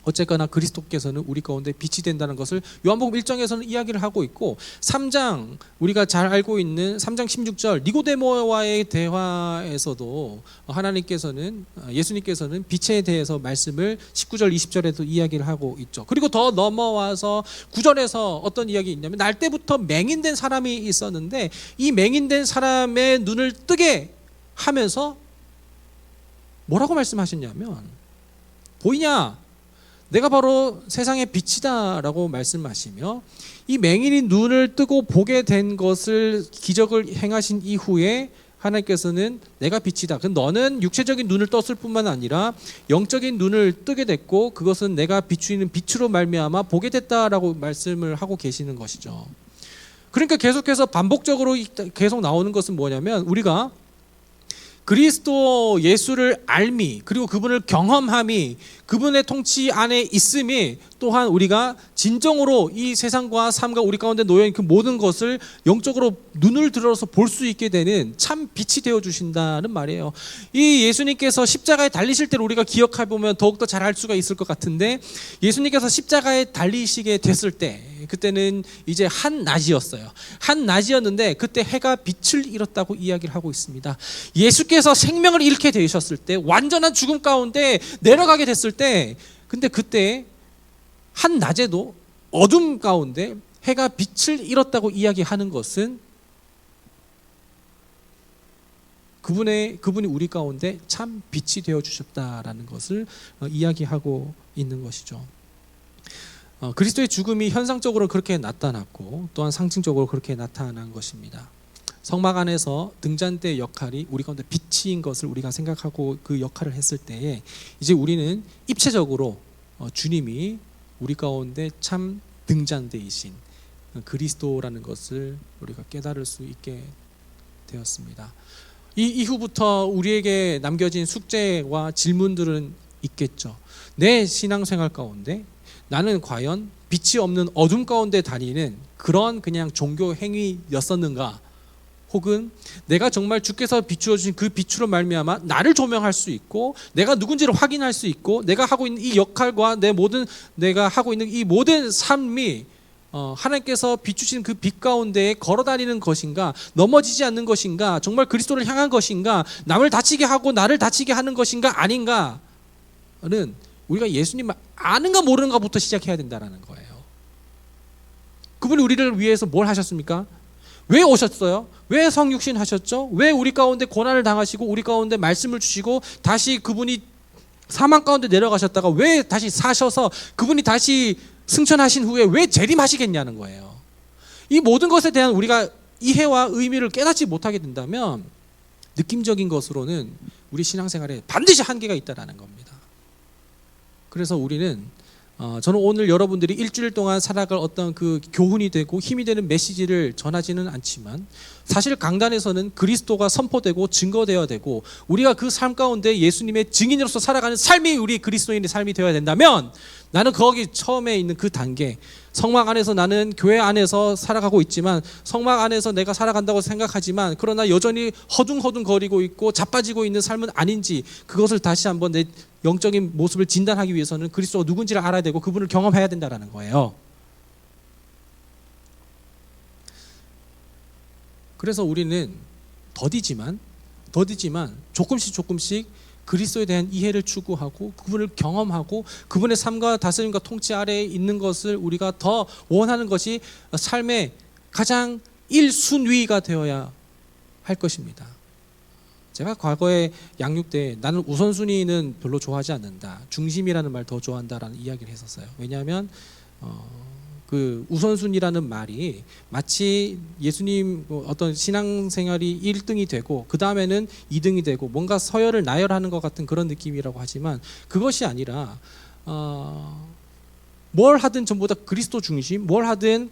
어쨌거나 그리스도께서는 우리 가운데 빛이 된다는 것을 요한복음 1장에서는 이야기를 하고 있고, 3장 우리가 잘 알고 있는 3장 16절 니고데모와의 대화에서도 하나님께서는, 예수님께서는 빛에 대해서 말씀을 19절 20절에도 이야기를 하고 있죠. 그리고 더 넘어와서 9절에서 어떤 이야기 있냐면, 날 때부터 맹인된 사람이 있었는데 이 맹인된 사람의 눈을 뜨게 하면서 뭐라고 말씀하셨냐면, 보이냐? 내가 바로 세상의 빛이다 라고 말씀하시며, 이 맹인이 눈을 뜨고 보게 된 것을, 기적을 행하신 이후에 하나님께서는 내가 빛이다, 너는 육체적인 눈을 떴을 뿐만 아니라 영적인 눈을 뜨게 됐고 그것은 내가 비추는 빛으로 말미암아 보게 됐다라고 말씀을 하고 계시는 것이죠. 그러니까 계속해서 반복적으로 계속 나오는 것은 뭐냐면, 우리가 그리스도 예수를 알미, 그리고 그분을 경험함이, 그분의 통치 안에 있음이, 또한 우리가 진정으로 이 세상과 삶과 우리 가운데 놓여있는 그 모든 것을 영적으로 눈을 들어서 볼 수 있게 되는 참 빛이 되어주신다는 말이에요. 이 예수님께서 십자가에 달리실 때를 우리가 기억해보면 더욱더 잘 알 수가 있을 것 같은데, 예수님께서 십자가에 달리시게 됐을 때, 그때는 이제 한낮이었어요. 한낮이었는데 그때 해가 빛을 잃었다고 이야기를 하고 있습니다. 예수께서 생명을 잃게 되셨을 때, 완전한 죽음 가운데 내려가게 됐을 때, 근데 그때 한낮에도 어둠 가운데 해가 빛을 잃었다고 이야기하는 것은 그분이 우리 가운데 참 빛이 되어 주셨다라는 것을 이야기하고 있는 것이죠. 그리스도의 죽음이 현상적으로 그렇게 나타났고, 또한 상징적으로 그렇게 나타난 것입니다. 성막 안에서 등잔대 역할이 우리 가운데 빛인 것을 우리가 생각하고 그 역할을 했을 때에, 이제 우리는 입체적으로 주님이 우리 가운데 참 등잔대이신 그리스도라는 것을 우리가 깨달을 수 있게 되었습니다. 이 이후부터 우리에게 남겨진 숙제와 질문들은 있겠죠. 내 신앙생활 가운데 나는 과연 빛이 없는 어둠 가운데 다니는 그런 그냥 종교 행위였었는가, 혹은 내가 정말 주께서 비추어 주신 그 빛으로 말미암아 나를 조명할 수 있고, 내가 누군지를 확인할 수 있고, 내가 하고 있는 이 역할과 내가 하고 있는 이 모든 삶이 하나님께서 비추신 그 빛 가운데 걸어 다니는 것인가, 넘어지지 않는 것인가, 정말 그리스도를 향한 것인가, 남을 다치게 하고 나를 다치게 하는 것인가 아닌가는 우리가 예수님을 아는가 모르는가부터 시작해야 된다는 거예요. 그분이 우리를 위해서 뭘 하셨습니까? 왜 오셨어요? 왜 성육신 하셨죠? 왜 우리 가운데 고난을 당하시고 우리 가운데 말씀을 주시고 다시 그분이 사망 가운데 내려가셨다가 왜 다시 사셔서 그분이 다시 승천하신 후에 왜 재림하시겠냐는 거예요. 이 모든 것에 대한 우리가 이해와 의미를 깨닫지 못하게 된다면 느낌적인 것으로는 우리 신앙생활에 반드시 한계가 있다는 겁니다. 그래서 우리는 저는 오늘 여러분들이 일주일 동안 살아갈 어떤 그 교훈이 되고 힘이 되는 메시지를 전하지는 않지만 사실 강단에서는 그리스도가 선포되고 증거되어야 되고 우리가 그 삶 가운데 예수님의 증인으로서 살아가는 삶이 우리 그리스도인의 삶이 되어야 된다면 나는 거기 처음에 있는 그 단계, 성막 안에서 나는 교회 안에서 살아가고 있지만 성막 안에서 내가 살아간다고 생각하지만 그러나 여전히 허둥허둥거리고 있고 자빠지고 있는 삶은 아닌지 그것을 다시 한번 내 영적인 모습을 진단하기 위해서는 그리스도가 누군지를 알아야 되고 그분을 경험해야 된다는 거예요. 그래서 우리는 더디지만 조금씩 그리스도에 대한 이해를 추구하고 그분을 경험하고 그분의 삶과 다스림과 통치 아래에 있는 것을 우리가 더 원하는 것이 삶의 가장 1순위가 되어야 할 것입니다. 제가 과거에 양육 때 나는 우선순위는 별로 좋아하지 않는다, 중심이라는 말 더 좋아한다라는 이야기를 했었어요. 왜냐하면 그 우선순위라는 말이 마치 예수님 어떤 신앙생활이 1등이 되고 그 다음에는 2등이 되고 뭔가 서열을 나열하는 것 같은 그런 느낌이라고 하지만 그것이 아니라 뭘 하든 전부 다 그리스도 중심, 뭘 하든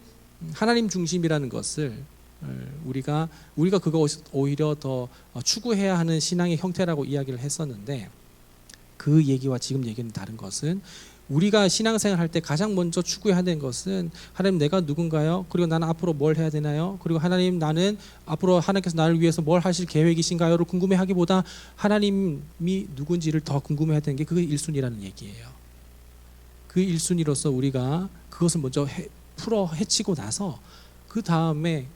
하나님 중심이라는 것을 우리가 그거 오히려 더 추구해야 하는 신앙의 형태라고 이야기를 했었는데 그 얘기와 지금 얘기는 다른 것은 우리가 신앙생활 할 때 가장 먼저 추구해야 되는 것은 하나님 내가 누군가요? 그리고 나는 앞으로 뭘 해야 되나요? 그리고 하나님 나는 앞으로 하나님께서 나를 위해서 뭘 하실 계획이신가요?를 궁금해하기보다 하나님이 누군지를 더 궁금해야 되는 게 그게 1순위라는 얘기예요. 그 1순위로서 우리가 그것을 먼저 풀어 헤치고 나서 그 다음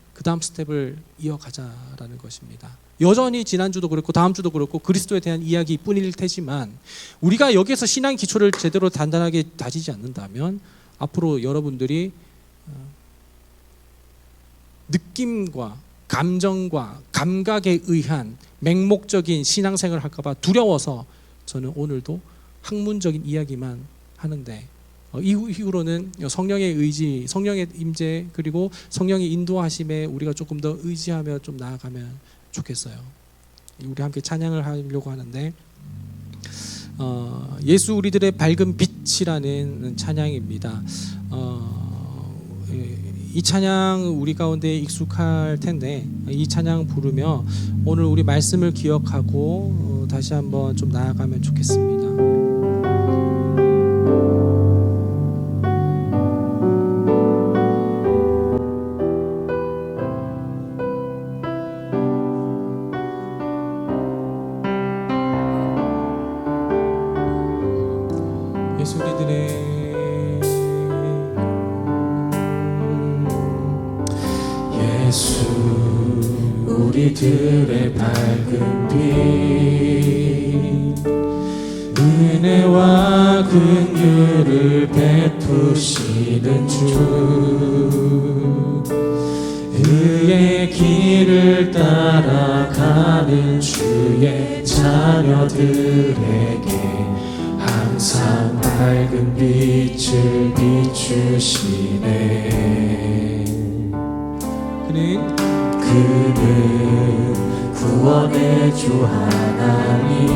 스텝을 이어가자라는 것입니다. 여전히 지난주도 그렇고 다음 주도 그렇고 그리스도에 대한 이야기뿐일 테지만 우리가 여기에서 신앙 기초를 제대로 단단하게 다지지 않는다면 앞으로 여러분들이 느낌과 감정과 감각에 의한 맹목적인 신앙생활을 할까 봐 두려워서 저는 오늘도 학문적인 이야기만 하는데 이후로는 성령의 의지, 성령의 임재 그리고 성령의 인도하심에 우리가 조금 더 의지하며 좀 나아가면 좋겠어요. 우리 함께 찬양을 하려고 하는데 예수 우리들의 밝은 빛이라는 찬양입니다. 이 찬양 우리 가운데 익숙할 텐데 이 찬양 부르며 오늘 우리 말씀을 기억하고 다시 한번 좀 나아가면 좋겠습니다. 예수 우리들의 밝은 빛 은혜와 긍휼을 베푸시는 주 그의 길을 따라가는 주의 자녀들에게 항상 밝은 빛을 비추시네. 그는 구원의 주 하나님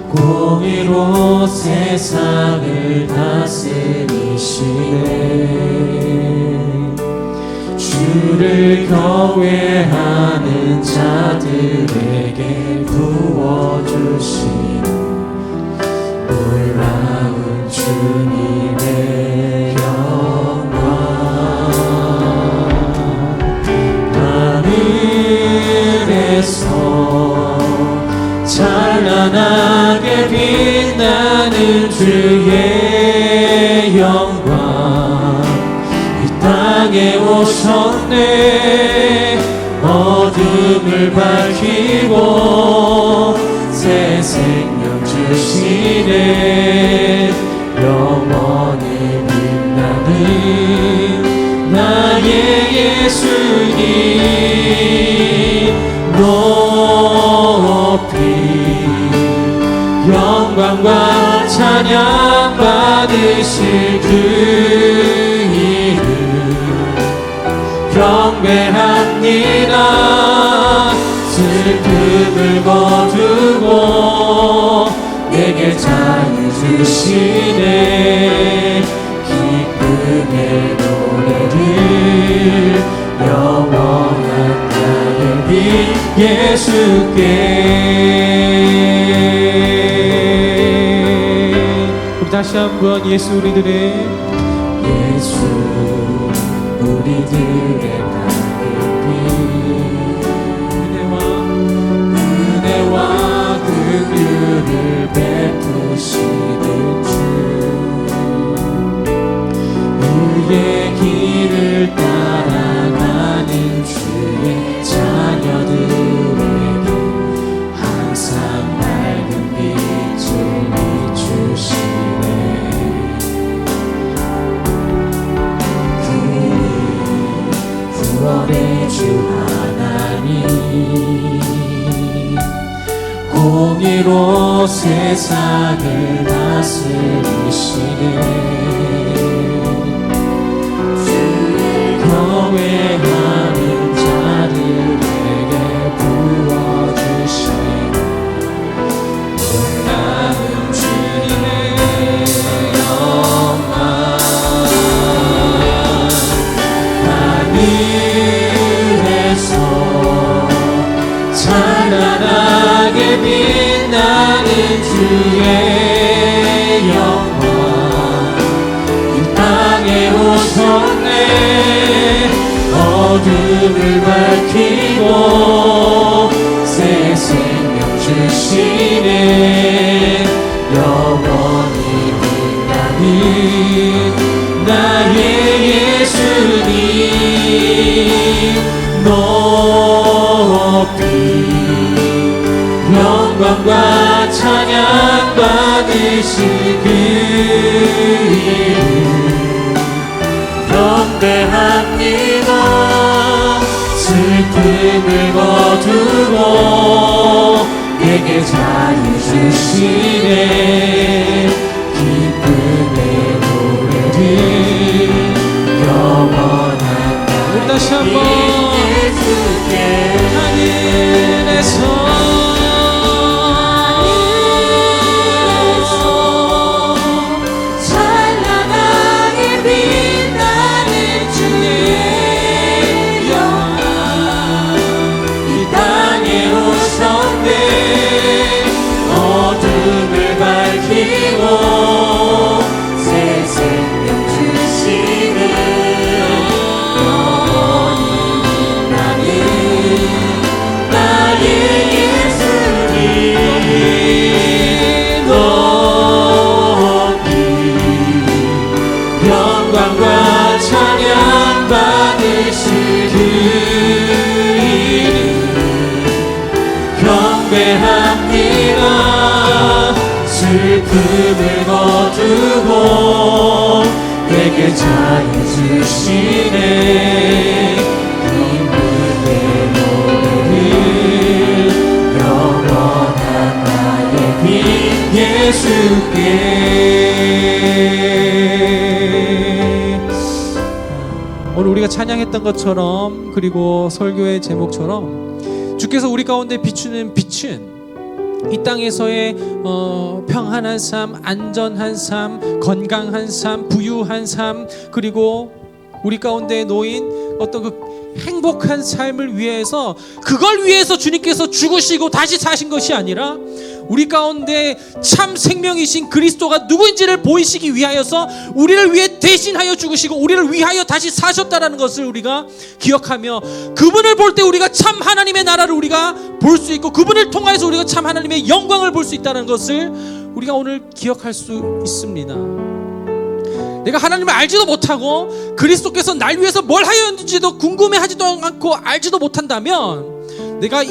공의로 세상을 다스리시네. 주를 경외하는 자들에게 부어주시는 놀라운 주님의 영광. 하늘에서 찬란하게 빛나는 주의 영광 이 땅에 오셨네. 어둠을 밝히고 새 생명 주시네. 영원히 빛나는 나의 예수님 높이 영광과 찬양 받으실 그 이름 경배합니다. 슬픔을 거두고 내게 자유 주시네. 기쁨의 노래를 영원한 나의 빛 예수께. 우리 다시 한번 예수 우리들의 예수 우리들의 밝은 빛. 은혜와 긍휼을 베푸시는 주. 그의 길을 따라가는 주의 자녀들에게 항상 밝은 빛을 비추시네. 구원의 주 하나님, 공의로 세상을 다스리시네. 주를 경외하는 자들에게 부어주시네. 나는 주님의 영광. 하늘에서 찬란하게 빛나는 주의 영광. 이 땅에 오셨네. 어둠을 밝히고 새 생명 주시네. 영원히 빛나는 나의 예수님 높이 영광과 찬양 받으실 그 이름 경배합니다. 슬픔을 거두고 내게 자유 주시네. 기쁨의 노래를 영원한 우리 다시 한번 예수께. 하늘에서 찬란하게 빛나는 주의 영광. 이 땅에 오셨네. 어둠을 밝히고 새 생명 주시네. 영원히 빛나는 나의 예수님 높이 영광과 찬양 받으실 그 이름 경배합니다. 슬픔을 거두고 내게 자유 주시네. 기쁨의 노래를 영원한 나의 빛 예수께. 오늘 우리가 찬양했던 것처럼, 그리고 설교의 제목처럼 주께서 우리 가운데 비추는 빛은 이 땅에서의 평안한 삶, 안전한 삶, 건강한 삶, 부유한 삶, 그리고 우리 가운데 놓인 어떤 그 행복한 삶을 위해서, 그걸 위해서 주님께서 죽으시고 다시 사신 것이 아니라 우리 가운데 참 생명이신 그리스도가 누구인지를 보이시기 위하여서 우리를 위해 대신하여 죽으시고 우리를 위하여 다시 사셨다라는 것을 우리가 기억하며, 그분을 볼 때 우리가 참 하나님의 나라를 우리가 볼 수 있고, 그분을 통하여서 우리가 참 하나님의 영광을 볼 수 있다는 것을 우리가 오늘 기억할 수 있습니다. 내가 하나님을 알지도 못하고 그리스도께서 날 위해서 뭘 하였는지도 궁금해하지도 않고 알지도 못한다면, 내가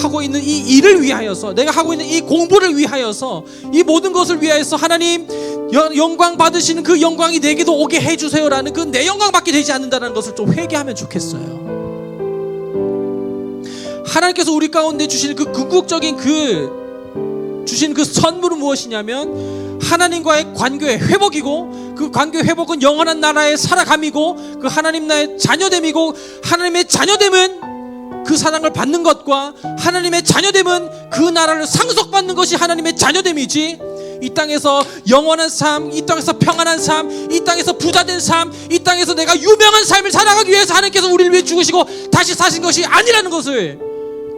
하고 있는 이 일을 위하여서, 내가 하고 있는 이 공부를 위하여서, 이 모든 것을 위하여서 하나님 영광 받으시는 그 영광이 내게도 오게 해주세요라는 그 내 영광밖에 되지 않는다는 것을 좀 회개하면 좋겠어요. 하나님께서 우리 가운데 주시는 그 궁극적인 주신 그 선물은 무엇이냐면 하나님과의 관계의 회복이고, 그 관계의 회복은 영원한 나라의 살아감이고, 그 하나님 나의 자녀됨이고, 하나님의 자녀됨은 그 사랑을 받는 것과 하나님의 자녀됨은 그 나라를 상속받는 것이 하나님의 자녀됨이지, 이 땅에서 영원한 삶, 이 땅에서 평안한 삶, 이 땅에서 부자된 삶, 이 땅에서 내가 유명한 삶을 살아가기 위해서 하나님께서 우리를 위해 죽으시고 다시 사신 것이 아니라는 것을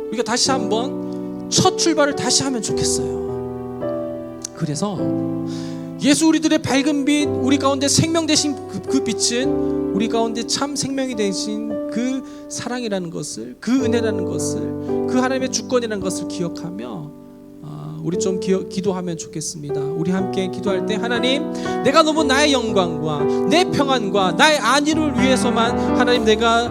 우리가 다시 한번 첫 출발을 다시 하면 좋겠어요. 그래서 예수 우리들의 밝은 빛, 우리 가운데 생명 되신 그 빛은 우리 가운데 참 생명이 되신 그 사랑이라는 것을, 그 은혜라는 것을, 그 하나님의 주권이라는 것을 기억하며 우리 좀 기도하면 좋겠습니다. 우리 함께 기도할 때 하나님, 내가 너무 나의 영광과 내 평안과 나의 안위를 위해서만 하나님 내가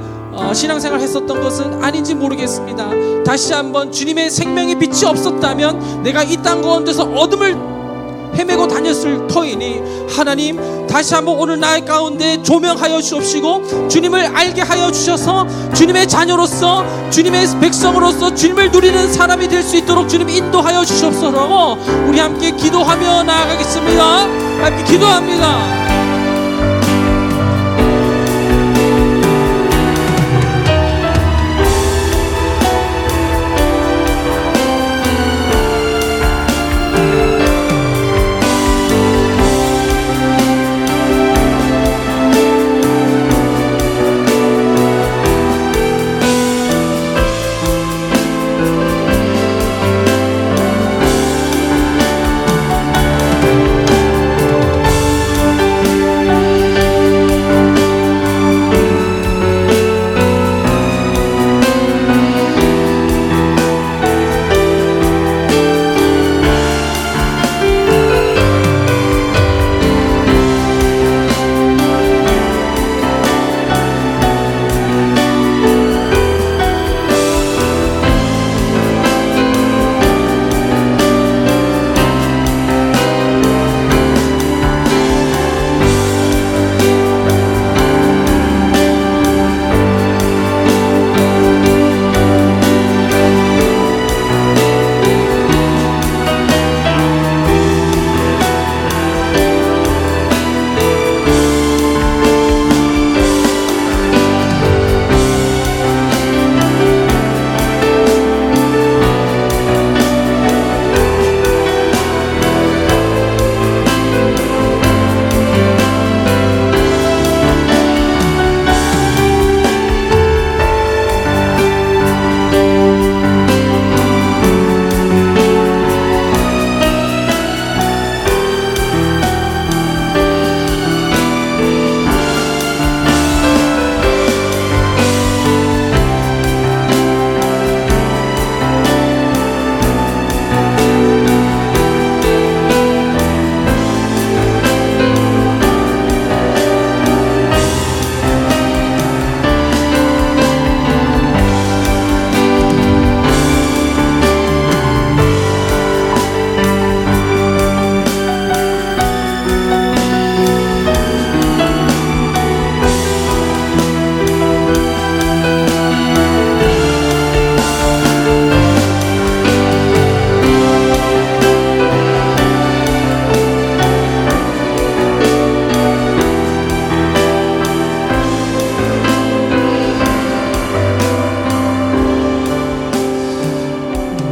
신앙생활 했었던 것은 아닌지 모르겠습니다. 다시 한번 주님의 생명의 빛이 없었다면 내가 이 땅 가운데서 어둠을 헤매고 다녔을 터이니 하나님 다시 한번 오늘 나의 가운데 조명하여 주옵시고 주님을 알게 하여 주셔서 주님의 자녀로서 주님의 백성으로서 주님을 누리는 사람이 될 수 있도록 주님 인도하여 주시옵소서. 우리 함께 기도하며 나아가겠습니다. 함께 기도합니다.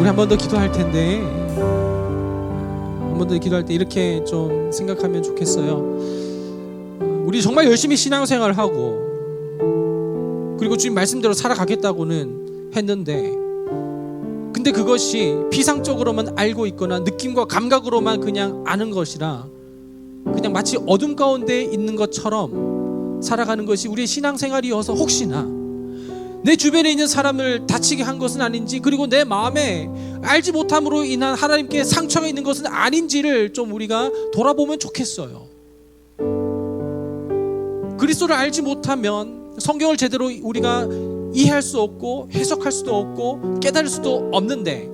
한 번 더 기도할 텐데 한 번 더 기도할 때 이렇게 좀 생각하면 좋겠어요. 우리 정말 열심히 신앙생활을 하고 그리고 주님 말씀대로 살아가겠다고는 했는데 근데 그것이 피상적으로만 알고 있거나 느낌과 감각으로만 그냥 아는 것이라 그냥 마치 어둠 가운데 있는 것처럼 살아가는 것이 우리의 신앙생활이어서 혹시나 내 주변에 있는 사람을 다치게 한 것은 아닌지 그리고 내 마음에 알지 못함으로 인한 하나님께 상처가 있는 것은 아닌지를 좀 우리가 돌아보면 좋겠어요. 그리스도를 알지 못하면 성경을 제대로 우리가 이해할 수 없고 해석할 수도 없고 깨달을 수도 없는데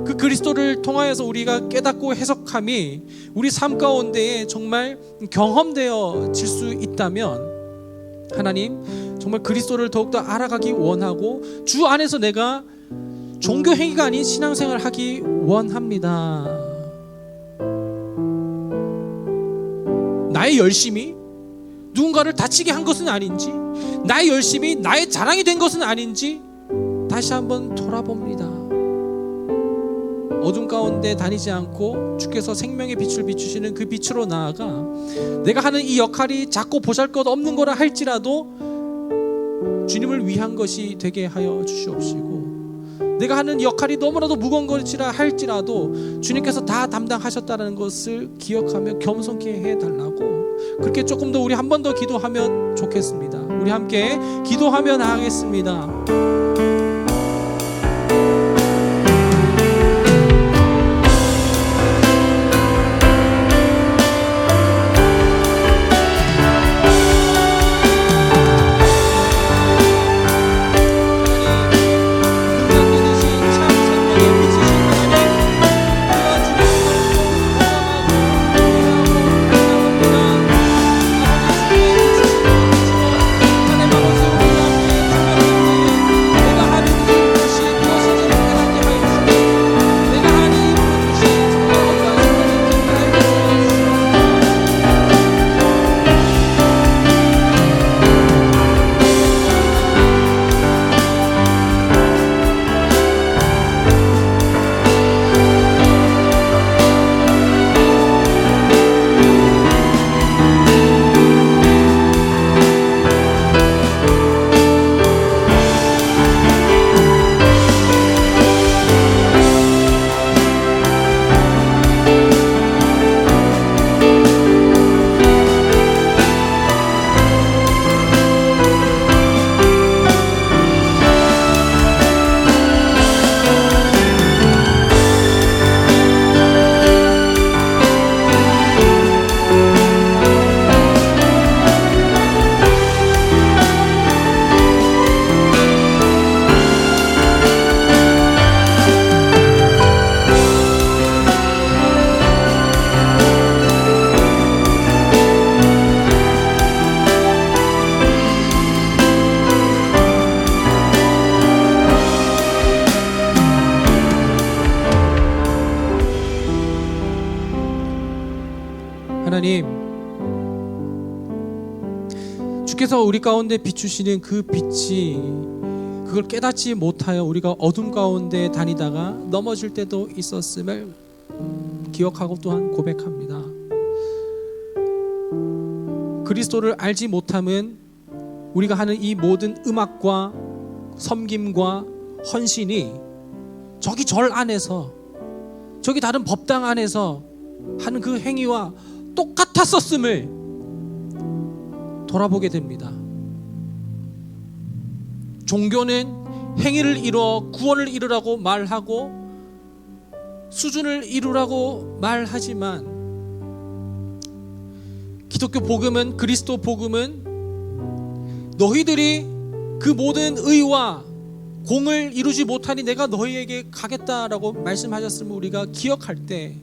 그 그리스도를 통하여서 우리가 깨닫고 해석함이 우리 삶 가운데에 정말 경험되어질 수 있다면 하나님 정말 그리스도를 더욱더 알아가기 원하고 주 안에서 내가 종교 행위가 아닌 신앙생활을 하기 원합니다. 나의 열심이 누군가를 다치게 한 것은 아닌지 나의 열심이 나의 자랑이 된 것은 아닌지 다시 한번 돌아봅니다. 어둠 가운데 다니지 않고 주께서 생명의 빛을 비추시는 그 빛으로 나아가 내가 하는 이 역할이 작고 보잘것없는 거라 할지라도 주님을 위한 것이 되게 하여 주시옵시고, 내가 하는 역할이 너무나도 무거운 것이라 할지라도 주님께서 다 담당하셨다는 것을 기억하며 겸손케 해달라고, 그렇게 조금 더 우리 한 번 더 기도하면 좋겠습니다. 우리 함께 기도하며 나가겠습니다. 하나님, 주께서 우리 가운데 비추시는 그 빛이, 그걸 깨닫지 못하여 우리가 어둠 가운데 다니다가 넘어질 때도 있었음을 기억하고 또한 고백합니다. 그리스도를 알지 못함은 우리가 하는 이 모든 음악과 섬김과 헌신이 저기 절 안에서, 저기 다른 법당 안에서 하는 그 행위와 똑같았었음을 돌아보게 됩니다. 종교는 행위를 이루어 구원을 이루라고 말하고 수준을 이루라고 말하지만, 기독교 복음은, 그리스도 복음은 너희들이 그 모든 의와 공을 이루지 못하니 내가 너희에게 가겠다라고 말씀하셨음을 우리가 기억할 때,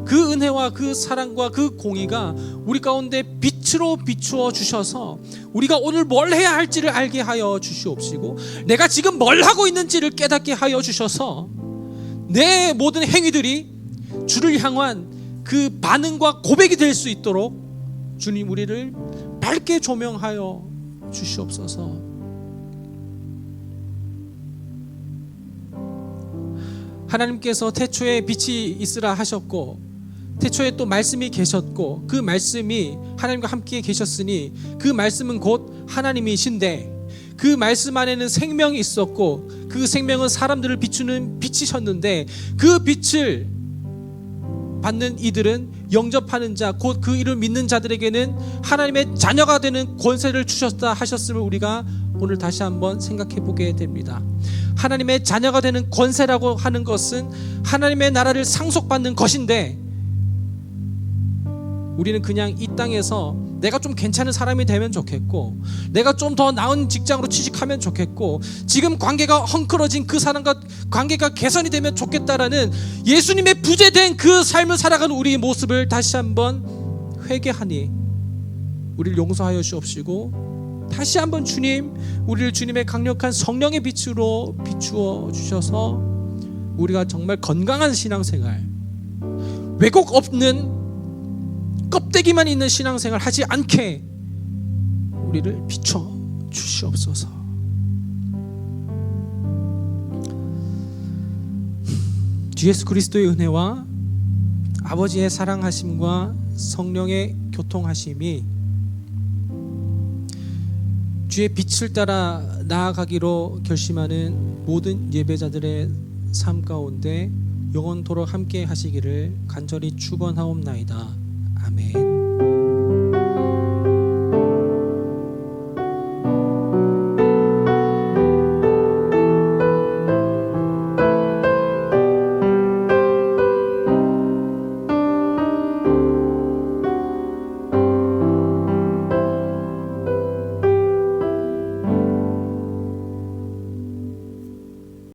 그 은혜와 그 사랑과 그 공의가 우리 가운데 빛으로 비추어 주셔서 우리가 오늘 뭘 해야 할지를 알게 하여 주시옵시고, 내가 지금 뭘 하고 있는지를 깨닫게 하여 주셔서 내 모든 행위들이 주를 향한 그 반응과 고백이 될 수 있도록 주님 우리를 밝게 조명하여 주시옵소서. 하나님께서 태초에 빛이 있으라 하셨고, 태초에 또 말씀이 계셨고, 그 말씀이 하나님과 함께 계셨으니 그 말씀은 곧 하나님이신데, 그 말씀 안에는 생명이 있었고 그 생명은 사람들을 비추는 빛이셨는데, 그 빛을 받는 이들은 영접하는 자, 곧 그 이름을 믿는 자들에게는 하나님의 자녀가 되는 권세를 주셨다 하셨음을 우리가 오늘 다시 한번 생각해 보게 됩니다. 하나님의 자녀가 되는 권세라고 하는 것은 하나님의 나라를 상속받는 것인데, 우리는 그냥 이 땅에서 내가 좀 괜찮은 사람이 되면 좋겠고, 내가 좀 더 나은 직장으로 취직하면 좋겠고, 지금 관계가 헝클어진 그 사람과 관계가 개선이 되면 좋겠다라는 예수님의 부재된 그 삶을 살아가는 우리의 모습을 다시 한번 회개하니 우리를 용서하여 주옵시고, 다시 한번 주님, 우리를 주님의 강력한 성령의 빛으로 비추어 주셔서 우리가 정말 건강한 신앙생활, 왜곡 없는 껍데기만 있는 신앙생활 하지 않게 우리를 비춰 주시옵소서. 주 예수 그리스도의 은혜와 아버지의 사랑하심과 성령의 교통하심이 주의 빛을 따라 나아가기로 결심하는 모든 예배자들의 삶 가운데 영원토록 함께 하시기를 간절히 축원하옵나이다. 아멘.